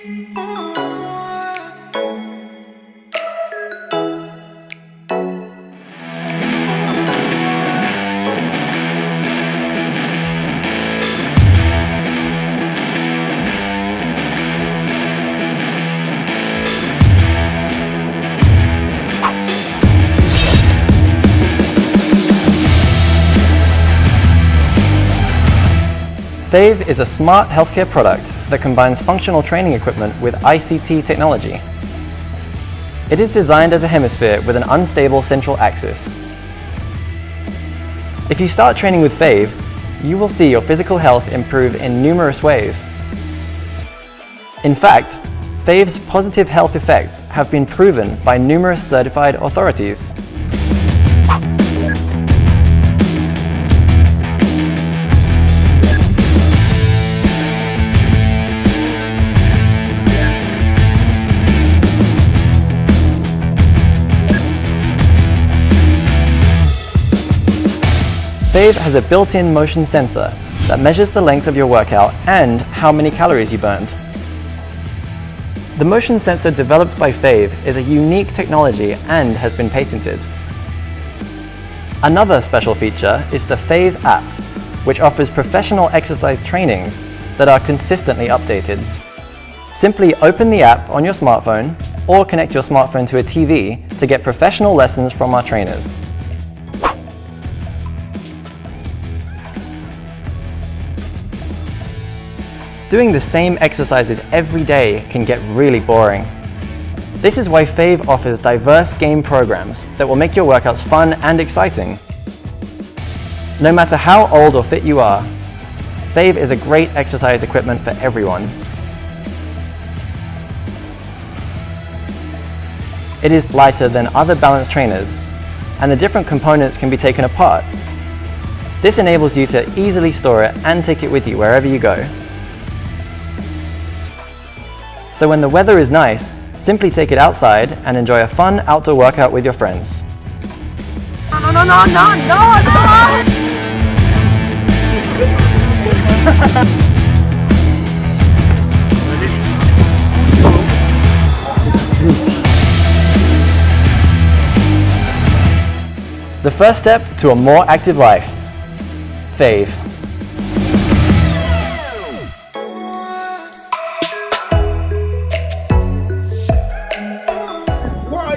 Fave is a smart healthcare product that combines functional training equipment with ICT technology. It is designed as a hemisphere with an unstable central axis. If you start training with Fave, you will see your physical health improve in numerous ways. In fact, Fave's positive health effects have been proven by numerous certified authorities. Fave has a built-in motion sensor that measures the length of your workout and how many calories you burned. The motion sensor developed by Fave is a unique technology and has been patented. Another special feature is the Fave app, which offers professional exercise trainings that are consistently updated. Simply open the app on your smartphone or connect your smartphone to a TV to get professional lessons from our trainers. Doing the same exercises every day can get really boring. This is why Fave offers diverse game programs that will make your workouts fun and exciting. No matter how old or fit you are, Fave is a great exercise equipment for everyone. It is lighter than other balance trainers, and the different components can be taken apart. This enables you to easily store it and take it with you wherever you go. So when the weather is nice, simply take it outside and enjoy a fun outdoor workout with your friends. No! The first step to a more active life. Fave.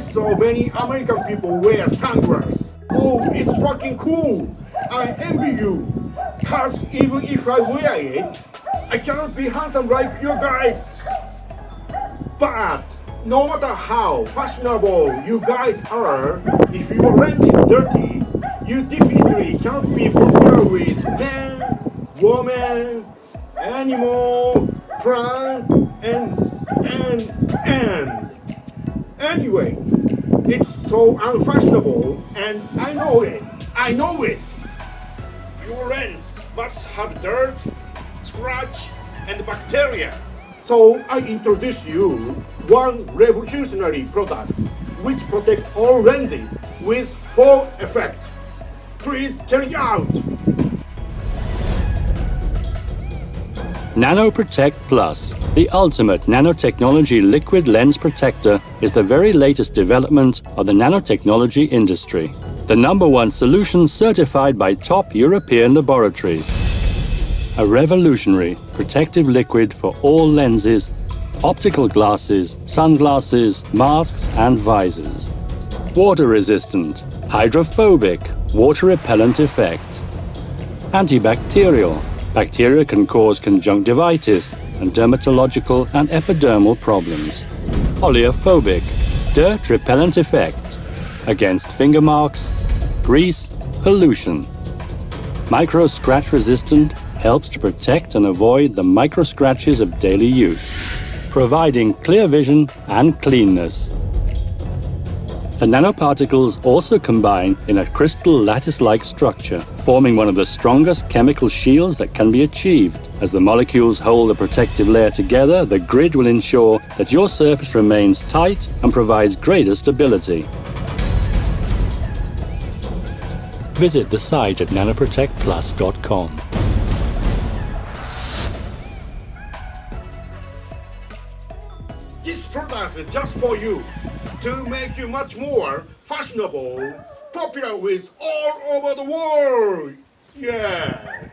So many American people wear sunglasses. Oh, it's fucking cool. I envy you. Cause even if I wear it, I cannot be handsome like you guys. But no matter how fashionable you guys are, if your lens is dirty, you definitely can't be popular with man, woman, animal, plant, and. Anyway, it's so unfashionable, and I know it. Your lens must have dirt, scratch, and bacteria. So I introduce you one revolutionary product which protects all lenses with full effect. Please check it out. NanoProtect Plus, the ultimate nanotechnology liquid lens protector, is the very latest development of the nanotechnology industry. The #1 solution certified by top European laboratories. A revolutionary protective liquid for all lenses, optical glasses, sunglasses, masks and visors. Water resistant, hydrophobic, water repellent effect. Antibacterial. Bacteria can cause conjunctivitis and dermatological and epidermal problems. Oleophobic, dirt repellent effect. Against finger marks, grease, pollution. Micro scratch resistant, helps to protect and avoid the micro scratches of daily use, providing clear vision and cleanness. The nanoparticles also combine in a crystal lattice-like structure, forming one of the strongest chemical shields that can be achieved. As the molecules hold the protective layer together, the grid will ensure that your surface remains tight and provides greater stability. Visit the site at nanoprotectplus.com. product just for you to make you much more fashionable, popular with all over the world. Yeah.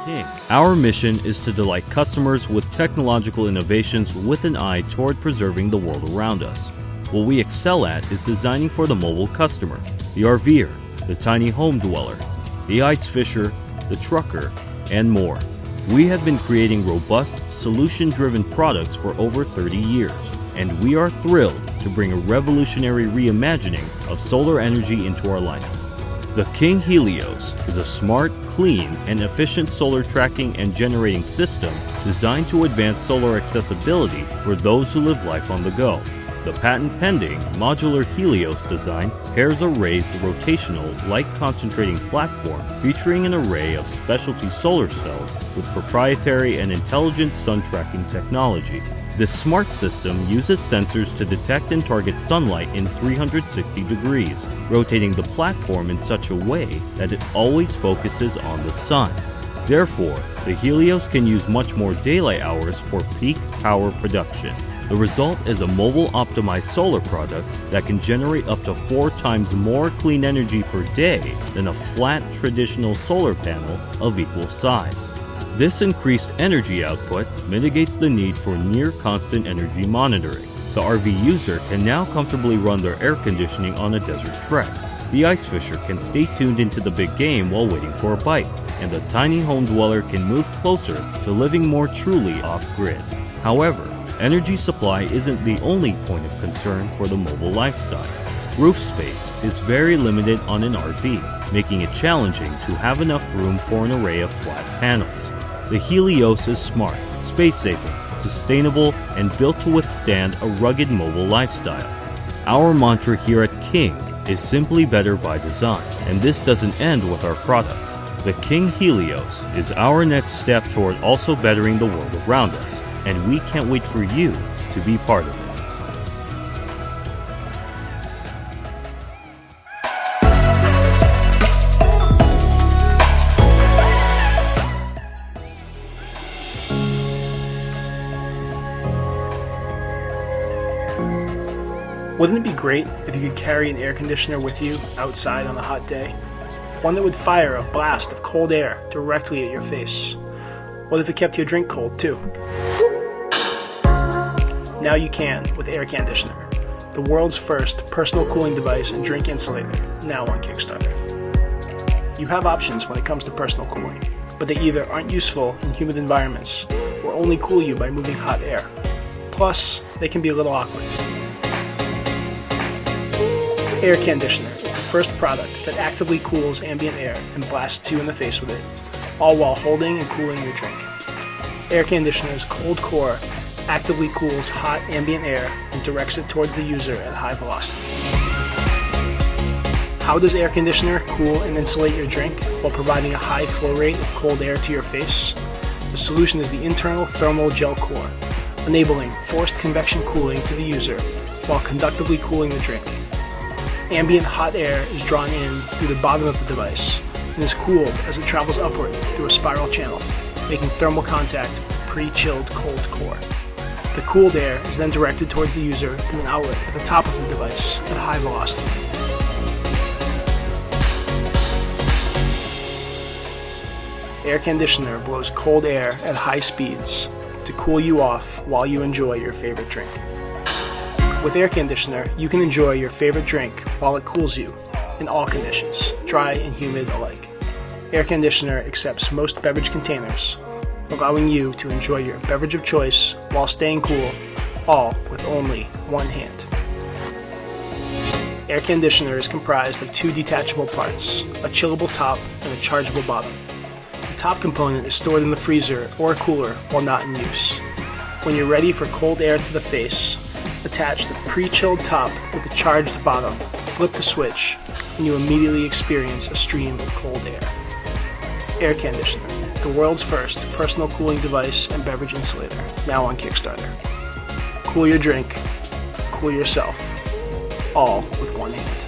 King. Our mission is to delight customers with technological innovations with an eye toward preserving the world around us. What we excel at is designing for the mobile customer, the RVer, the tiny home dweller, the ice fisher, the trucker, and more. We have been creating robust, solution-driven products for over 30 years, and we are thrilled to bring a revolutionary reimagining of solar energy into our lineup. The King Helios is a smart, clean, and efficient solar tracking and generating system designed to advance solar accessibility for those who live life on the go. The patent-pending modular Helios design pairs a raised rotational, light-concentrating platform featuring an array of specialty solar cells with proprietary and intelligent sun tracking technology. This smart system uses sensors to detect and target sunlight in 360 degrees, rotating the platform in such a way that it always focuses on the sun. Therefore, the Helios can use much more daylight hours for peak power production. The result is a mobile-optimized solar product that can generate up to 4 times more clean energy per day than a flat traditional solar panel of equal size. This increased energy output mitigates the need for near-constant energy monitoring. The RV user can now comfortably run their air conditioning on a desert trek. The ice fisher can stay tuned into the big game while waiting for a bite, and the tiny home dweller can move closer to living more truly off-grid. However, energy supply isn't the only point of concern for the mobile lifestyle. Roof space is very limited on an RV, making it challenging to have enough room for an array of flat panels. The Helios is smart, space-saving, sustainable, and built to withstand a rugged mobile lifestyle. Our mantra here at King is simply better by design, and this doesn't end with our products. The King Helios is our next step toward also bettering the world around us, and we can't wait for you to be part of it. Wouldn't it be great if you could carry an air conditioner with you outside on a hot day? One that would fire a blast of cold air directly at your face. What if it kept your drink cold too? Now you can with AirCanditioner, the world's first personal cooling device and drink insulator, now on Kickstarter. You have options when it comes to personal cooling, but they either aren't useful in humid environments or only cool you by moving hot air. Plus, they can be a little awkward. AirCanditioner is the first product that actively cools ambient air and blasts you in the face with it, all while holding and cooling your drink. AirCanditioner's cold core actively cools hot ambient air and directs it towards the user at high velocity. How does AirCanditioner cool and insulate your drink while providing a high flow rate of cold air to your face? The solution is the internal thermal gel core, enabling forced convection cooling to the user while conductively cooling the drink. Ambient hot air is drawn in through the bottom of the device and is cooled as it travels upward through a spiral channel, making thermal contact with pre-chilled cold core. The cooled air is then directed towards the user through an outlet at the top of the device at high velocity. AirCanditioner blows cold air at high speeds to cool you off while you enjoy your favorite drink. With AirCanditioner, you can enjoy your favorite drink while it cools you in all conditions, dry and humid alike. AirCanditioner accepts most beverage containers, allowing you to enjoy your beverage of choice while staying cool, all with only one hand. AirCanditioner is comprised of 2 detachable parts, a chillable top and a chargeable bottom. The top component is stored in the freezer or cooler while not in use. When you're ready for cold air to the face, attach the pre-chilled top with the charged bottom, flip the switch, and you immediately experience a stream of cold air. AirCanditioner, the world's first personal cooling device and beverage insulator, now on Kickstarter. Cool your drink, cool yourself, all with one hand.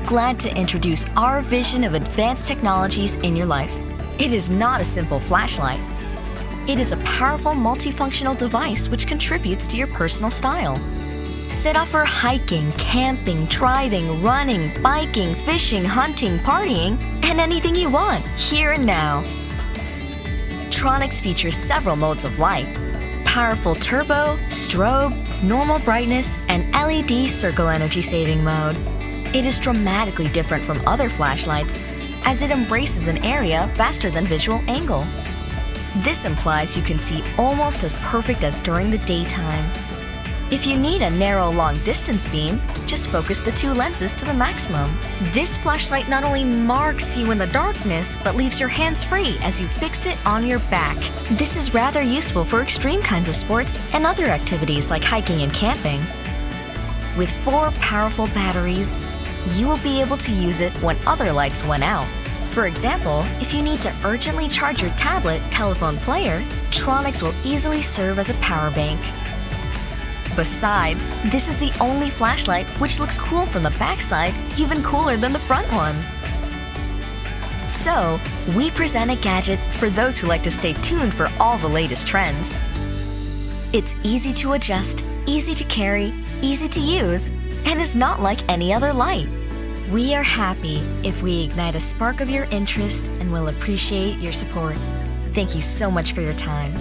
glad to introduce our vision of advanced technologies in your life. It is not a simple flashlight. It is a powerful multifunctional device which contributes to your personal style. Set up for hiking, camping, driving, running, biking, fishing, hunting, partying, and anything you want, here and now. Tronics features several modes of light: powerful turbo, strobe, normal brightness, and LED circle energy saving mode. It is dramatically different from other flashlights as it embraces an area faster than visual angle. This implies you can see almost as perfect as during the daytime. If you need a narrow long-distance beam, just focus the two lenses to the maximum. This flashlight not only marks you in the darkness, but leaves your hands free as you fix it on your back. This is rather useful for extreme kinds of sports and other activities like hiking and camping. With 4 powerful batteries, you will be able to use it when other lights went out. For example, if you need to urgently charge your tablet, telephone player, Tronics will easily serve as a power bank. Besides, this is the only flashlight which looks cool from the backside, even cooler than the front one. So, we present a gadget for those who like to stay tuned for all the latest trends. It's easy to adjust, easy to carry, easy to use, and is not like any other light. We are happy if we ignite a spark of your interest and will appreciate your support. Thank you so much for your time.